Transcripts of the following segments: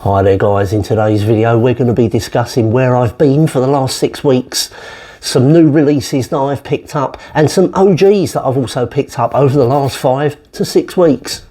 Hi there guys, in today's video we're going to be discussing where I've been for the last 6 weeks, some new releases that I've picked up and some OGs that I've also picked up over the last 5 to 6 weeks.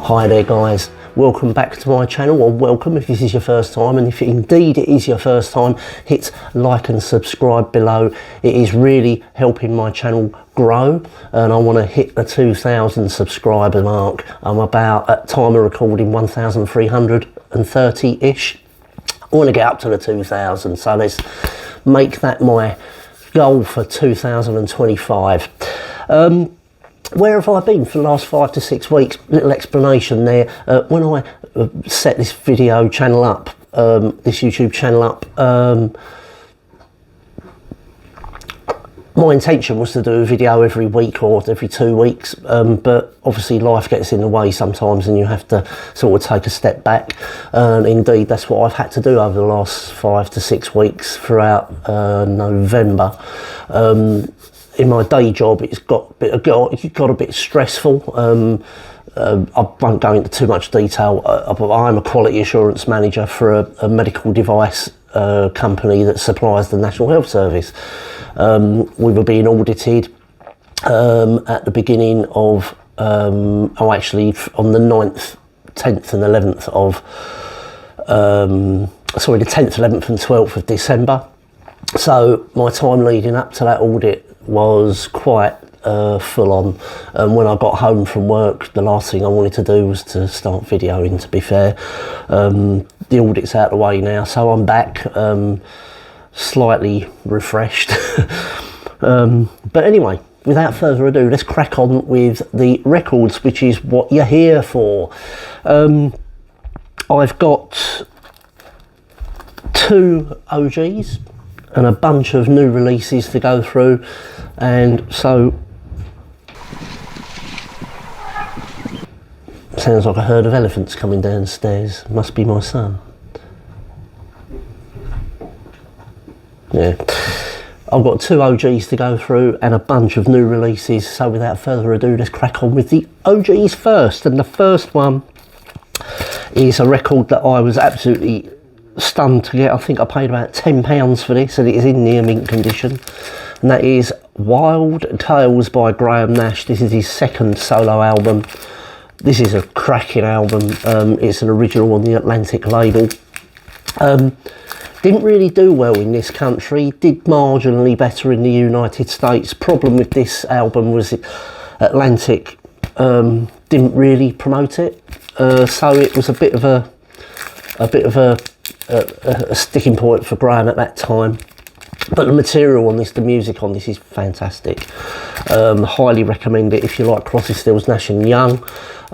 Hi there guys, welcome back to my channel, or welcome if this is your first time, and if indeed it is your first time, hit like and subscribe below. It is really helping my channel grow and I want to hit the 2,000 subscriber mark. I'm about, at time of recording, 1,330-ish. I want to get up to the 2,000, so let's make that my goal for 2025. Where have I been for the last 5 to 6 weeks? Little explanation there. When I set this video channel up, this YouTube channel up, my intention was to do a video every week or every 2 weeks, but obviously life gets in the way sometimes and you have to sort of take a step back. And indeed, that's what I've had to do over the last 5 to 6 weeks throughout November. In my day job, it got a bit stressful. I won't go into too much detail, but I'm a quality assurance manager for a medical device company that supplies the National Health Service. We were being audited at the beginning of, actually on the 9th, 10th and 11th of, sorry, the 10th, 11th and 12th of December. So my time leading up to that audit was quite full on, and when I got home from work, the last thing I wanted to do was to start videoing, to be fair. The audit's out of the way now, so I'm back, slightly refreshed. But anyway, without further ado, let's crack on with the records, which is what you're here for. I've got 2 OGs and a bunch of new releases to go through, and so sounds like a herd of elephants coming downstairs. Must be my son. Yeah, I've got 2 OGs to go through and a bunch of new releases, so without further ado, let's crack on with the OGs first. And the first one is a record that I was absolutely stunned to get. I think I paid about £10 for this, and it is in near mint condition, and that is Wild Tales by Graham Nash. This is his 2nd solo album. This is a cracking album. It's an original on the Atlantic label. Didn't really do well in this country, did marginally better in the United States. Problem with this album was Atlantic didn't really promote it, so it was a bit of a sticking point for Graham at that time. But the material on this, the music on this, is fantastic. Highly recommend it if you like Crosby, Stills, Nash and Young.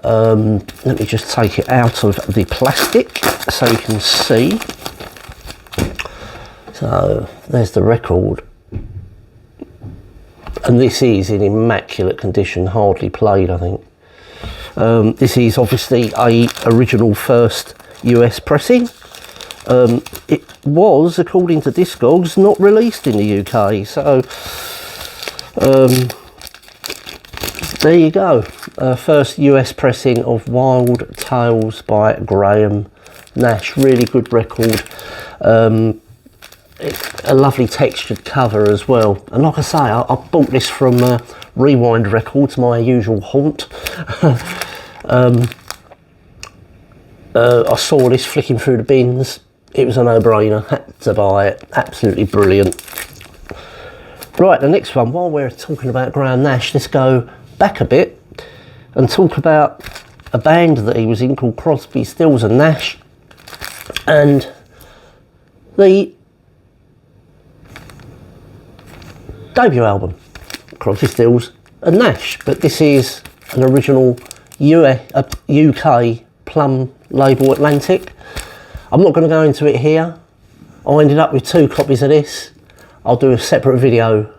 Let me just take it out of the plastic so you can see. So there's the record, and this is in immaculate condition, hardly played, I think. This is obviously a original first US pressing. It was, according to Discogs, not released in the UK, so there you go. First US pressing of Wild Tales by Graham Nash. Really good record. A lovely textured cover as well, and like I say, I bought this from Rewind Records, my usual haunt. I saw this flicking through the bins. It was a no-brainer, had to buy it. Absolutely brilliant. Right, the next one, while we're talking about Graham Nash, let's go back a bit and talk about a band that he was in called Crosby, Stills and Nash, and the debut album, Crosby, Stills and Nash. But this is an original UK Plum label, Atlantic. I'm not going to go into it here. I ended up with 2 copies of this. I'll do a separate video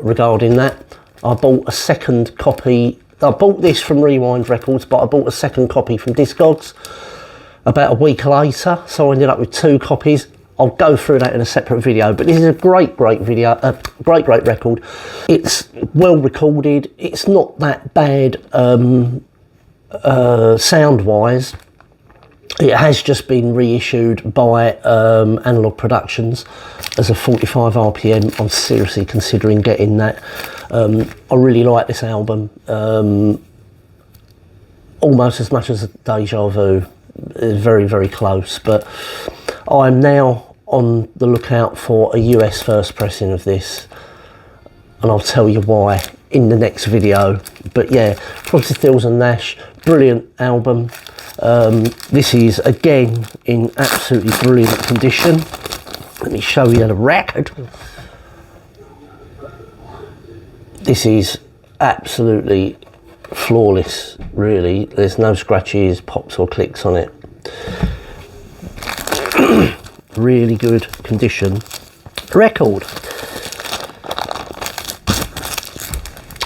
regarding that. I bought a 2nd copy. I bought this from Rewind Records, but I bought a 2nd copy from Discogs about a week later, so I ended up with 2 copies. I'll go through that in a separate video, but this is a great video, great record. It's well recorded. It's not that bad sound wise. It has just been reissued by Analog Productions as a 45 RPM. I'm seriously considering getting that. I really like this album, almost as much as Deja Vu. It's very close, but I'm now on the lookout for a US first pressing of this, and I'll tell you why in the next video. But yeah, Crosby, Stills and Nash, brilliant album. This is again in absolutely brilliant condition. Let me show you the record. This is absolutely flawless, really. There's no scratches, pops or clicks on it. Really good condition record.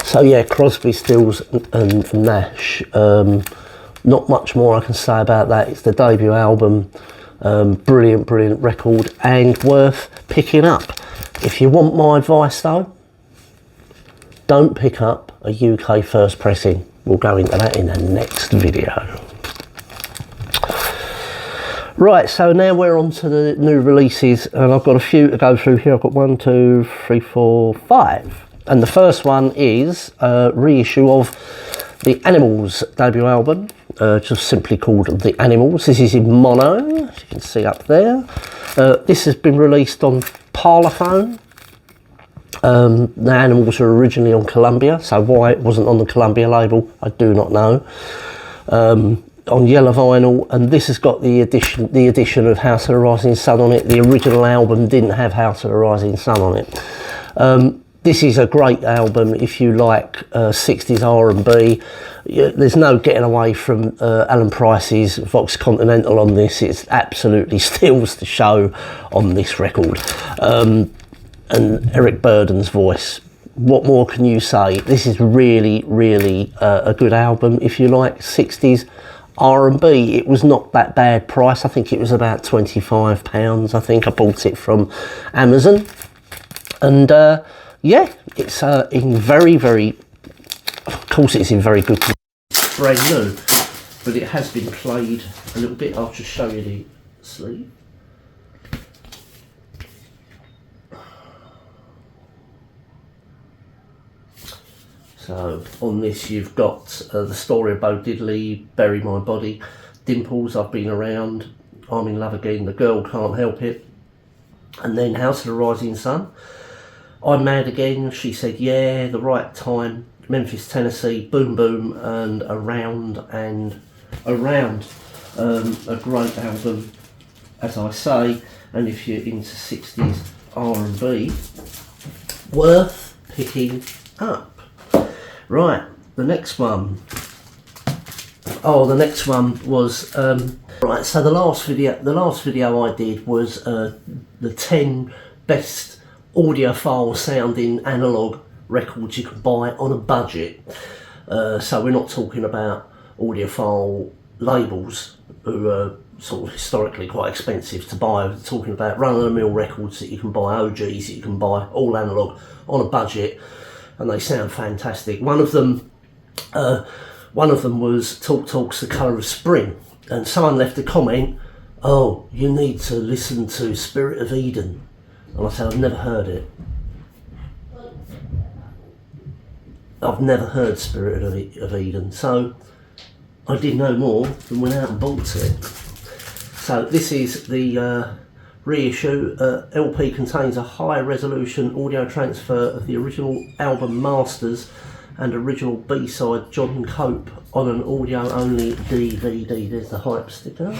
So yeah, Crosby, Stills and Nash. Not much more I can say about that. It's the debut album. Brilliant record and worth picking up. If you want my advice though, don't pick up a UK first pressing. We'll go into that in the next video. Right, so now we're on to the new releases, and I've got a few to go through here. I've got 1, 2, 3, 4, 5. And the first one is a reissue of the Animals debut album, just simply called The Animals. This is in mono, as you can see up there. This has been released on Parlophone. The Animals were originally on Columbia, so why it wasn't on the Columbia label, I do not know. On yellow vinyl, and this has got the addition of House of the Rising Sun on it. The original album didn't have House of the Rising Sun on it. This is a great album if you like 60s R&B. There's no getting away from Alan Price's Vox Continental on this. It's absolutely steals the show on this record. And Eric Burdon's voice. What more can you say? This is really a good album if you like 60s R&B. It was not that bad price. I think it was about £25. I think I bought it from Amazon. And yeah, it's in very, of course it's in very good condition. It's brand new, but it has been played a little bit. I'll just show you the sleeve. So on this you've got the story of Bo Diddley, Bury My Body, Dimples, I've Been Around, I'm in Love Again, The Girl Can't Help It, and then House of the Rising Sun, I'm Mad Again, She Said Yeah, The Right Time, Memphis, Tennessee, Boom Boom, and Around and Around. A great album, as I say, and if you're into 60s R&B, worth picking up. Right, the next one. Oh, the next one was right. So the last video I did was the 10 best audiophile sounding analog records you can buy on a budget. So we're not talking about audiophile labels who are sort of historically quite expensive to buy. We're talking about run-of-the-mill records that you can buy, OGs that you can buy, all analog on a budget. And they sound fantastic. One of them was Talk Talk's The Colour of Spring, and someone left a comment, oh, you need to listen to Spirit of Eden. And I said, I've never heard it. I've never heard Spirit of Eden, so I did no more than went out and bought it. So this is the reissue. LP contains a high resolution audio transfer of the original album masters and original B-side John Cope on an audio only DVD. There's the hype sticker.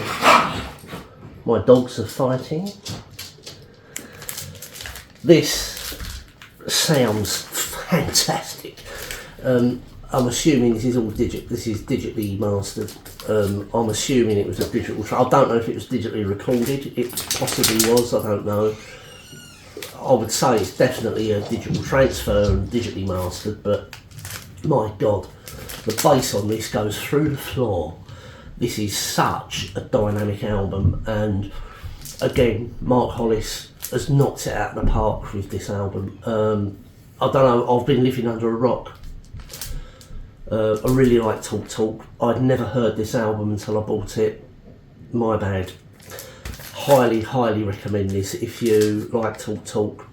My dogs are fighting. This sounds fantastic. I'm assuming this is all this is digitally mastered. I'm assuming it was a digital. I don't know if it was digitally recorded. It possibly was. I don't know. I would say it's definitely a digital transfer and digitally mastered. But my God, the bass on this goes through the floor. This is such a dynamic album, and again, Mark Hollis has knocked it out of the park with this album. I don't know, I've been living under a rock. I really like Talk Talk. I'd never heard this album until I bought it. My bad. Highly, highly recommend this if you like Talk Talk.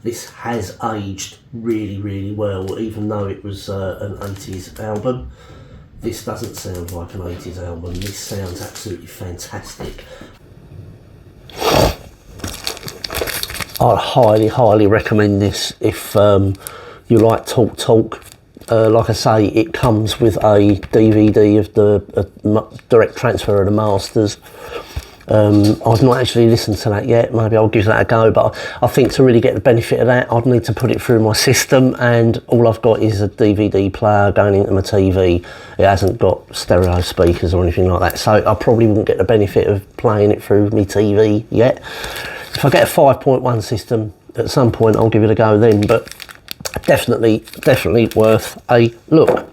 This has aged really, really well, even though it was an 80s album. This doesn't sound like an 80s album. This sounds absolutely fantastic. I'd highly, highly recommend this if you like Talk Talk. Like I say, it comes with a DVD of the direct transfer of the masters. I've not actually listened to that yet. Maybe I'll give that a go, but I think to really get the benefit of that, I'd need to put it through my system, and all I've got is a DVD player going into my TV. It hasn't got stereo speakers or anything like that, so I probably wouldn't get the benefit of playing it through my TV yet. If I get a 5.1 system, at some point I'll give it a go then, but definitely worth a look.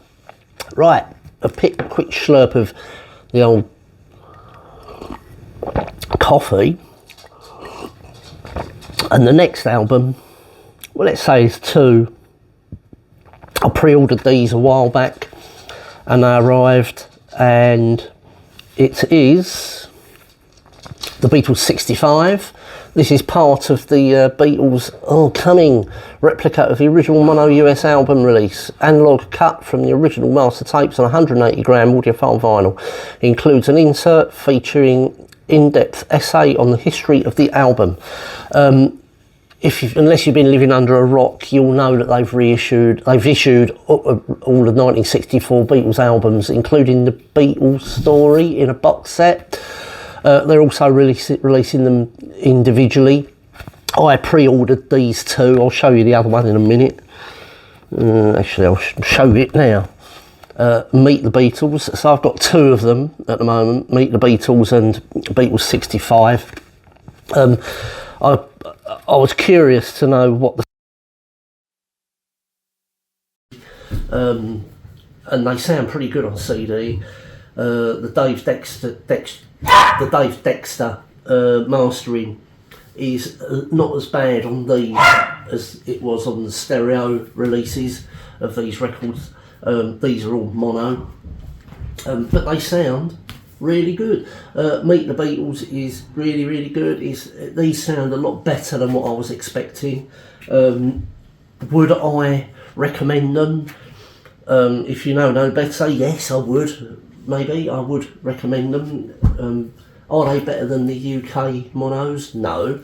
Right, a quick slurp of the old coffee, and the next album, well, let's say is two. I pre-ordered these a while back and they arrived, and it is the Beatles 65. This is part of the Beatles coming replica of the original Mono US album release. Analog cut from the original master tapes on 180 gram audiophile vinyl. Includes an insert featuring in-depth essay on the history of the album. Unless you've been living under a rock, you'll know that they've issued all the 1964 Beatles albums, including the Beatles story in a box set. They're also releasing them individually. I pre-ordered these two. I'll show you the other one in a minute. Actually, I'll show it now. Meet the Beatles. So I've got two of them at the moment. Meet the Beatles and Beatles 65. I was curious to know what and they sound pretty good on CD. The Dave Dexter mastering is not as bad on these as it was on the stereo releases of these records. These are all mono, but they sound really good. Meet the Beatles is really, really good. These sound a lot better than what I was expecting. Would I recommend them? If you know no better, yes, I would. Maybe I would recommend them. Are they better than the UK monos? No.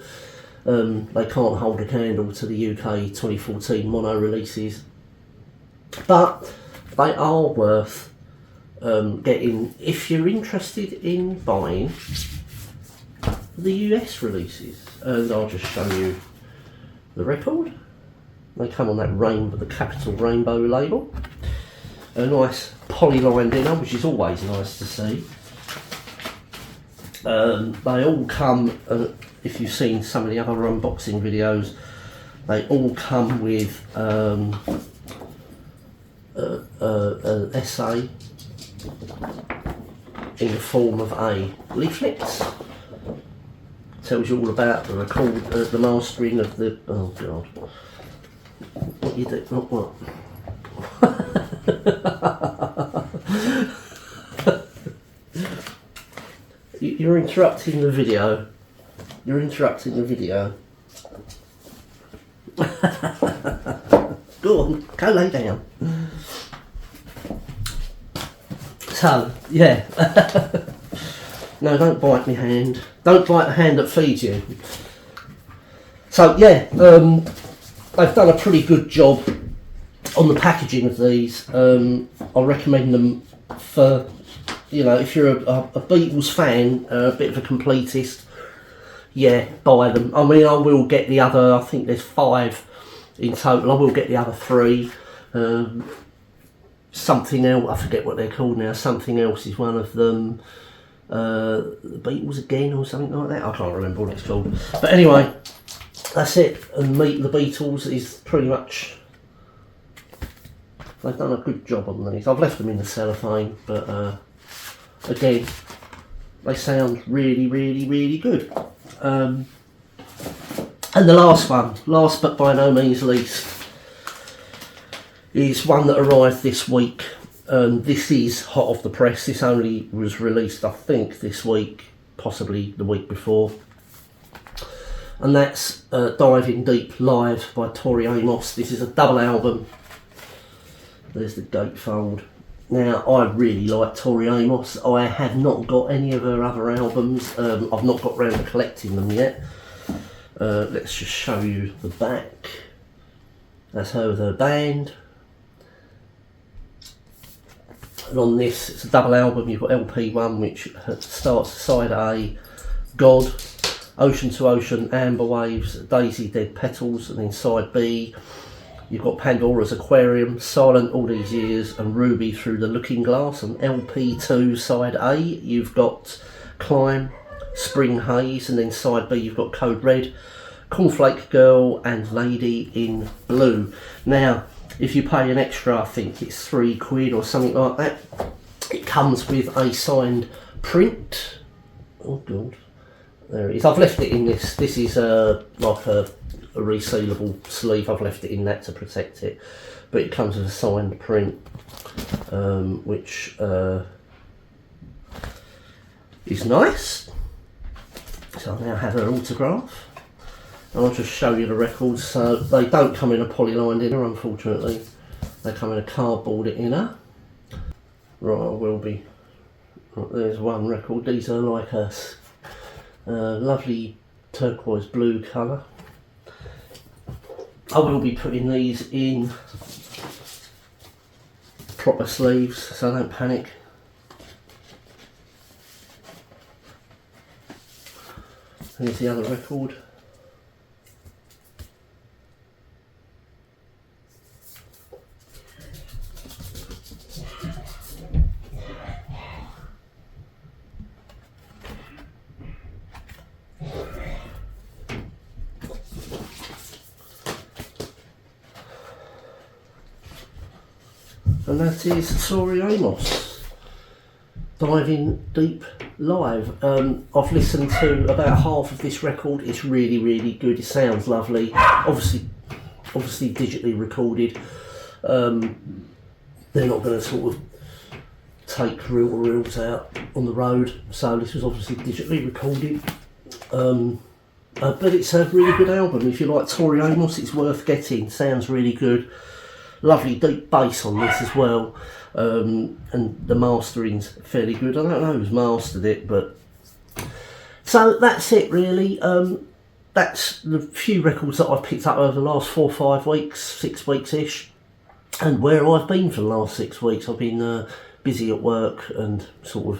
They can't hold a candle to the UK 2014 mono releases, but they are worth getting if you're interested in buying the US releases. And I'll just show you the record. They come on that the capital rainbow label. A nice polylined inner, which is always nice to see. They all come, if you've seen some of the other unboxing videos, they all come with an essay in the form of a leaflet. Tells you all about the the mastering of the. Oh God! What you do? What? You're interrupting the video. You're interrupting the video. Go on, go lay down. So, yeah. No, don't bite my hand. Don't bite the hand that feeds you. So, yeah, they've done a pretty good job on the packaging of these. I recommend them for, if you're a Beatles fan, a bit of a completist, yeah, buy them. I mean, I will get the other, I think there's 5 in total. I will get the other 3. Something else, I forget what they're called now. Something else is one of them. The Beatles again or something like that. I can't remember what it's called. But anyway, that's it. And Meet the Beatles is pretty much. They've done a good job on these. I've left them in the cellophane, but again, they sound really, really, really good. And the last one, last but by no means least, is one that arrived this week. This is hot off the press. This only was released, I think, this week, possibly the week before. And that's Diving Deep Live by Tori Amos. This is a double album. There's the gatefold. Now, I really like Tori Amos. I have not got any of her other albums. I've not got round to collecting them yet. Let's just show you the back. That's her with her band. And on this, it's a double album. You've got LP1, which starts side A, God, Ocean to Ocean, Amber Waves, Daisy Dead Petals, and then side B, you've got Pandora's Aquarium, Silent All These Years, and Ruby Through the Looking Glass. And LP2 side A, you've got Climb, Spring Haze, and then side B you've got Code Red, Cornflake Girl, and Lady in Blue. Now, if you pay an extra, I think it's £3 or something like that, it comes with a signed print. Oh god, there it is. I've left it in this. This is like a resealable sleeve. I've left it in that to protect it, but it comes with a signed print, which is nice. So I now have her autograph. And I'll just show you the records. So they don't come in a polylined inner, unfortunately. They come in a cardboard inner. Right, I will be. Right, there's one record. These are like a lovely turquoise blue colour. I will be putting these in proper sleeves, so don't panic. Here's the other record. And that is Tori Amos, Diving Deep Live. I've listened to about half of this record. It's really, really good. It sounds lovely. Obviously digitally recorded. They're not going to sort of take reel-to-reels out on the road, so this was obviously digitally recorded. But it's a really good album. If you like Tori Amos, it's worth getting. Sounds really good. Lovely deep bass on this as well, and the mastering's fairly good. I don't know who's mastered it, but so that's it really. That's the few records that I've picked up over the last 4 or 5 weeks, 6 weeks ish, and where I've been for the last 6 weeks. I've been busy at work and sort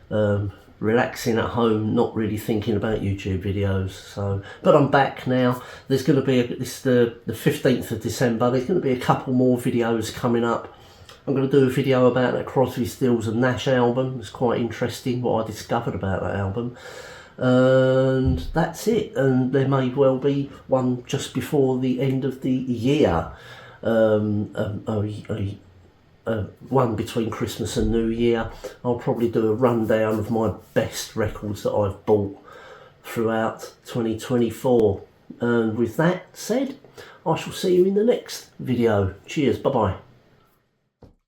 of relaxing at home, not really thinking about YouTube videos. So, but I'm back now. There's going to be this the 15th of December. There's going to be a couple more videos coming up. I'm going to do a video about that Crosby, Stills and Nash album. It's quite interesting what I discovered about that album. And that's it. And there may well be one just before the end of the year. One between Christmas and New Year. I'll probably do a rundown of my best records that I've bought throughout 2024. And with that said, I shall see you in the next video. Cheers, bye bye.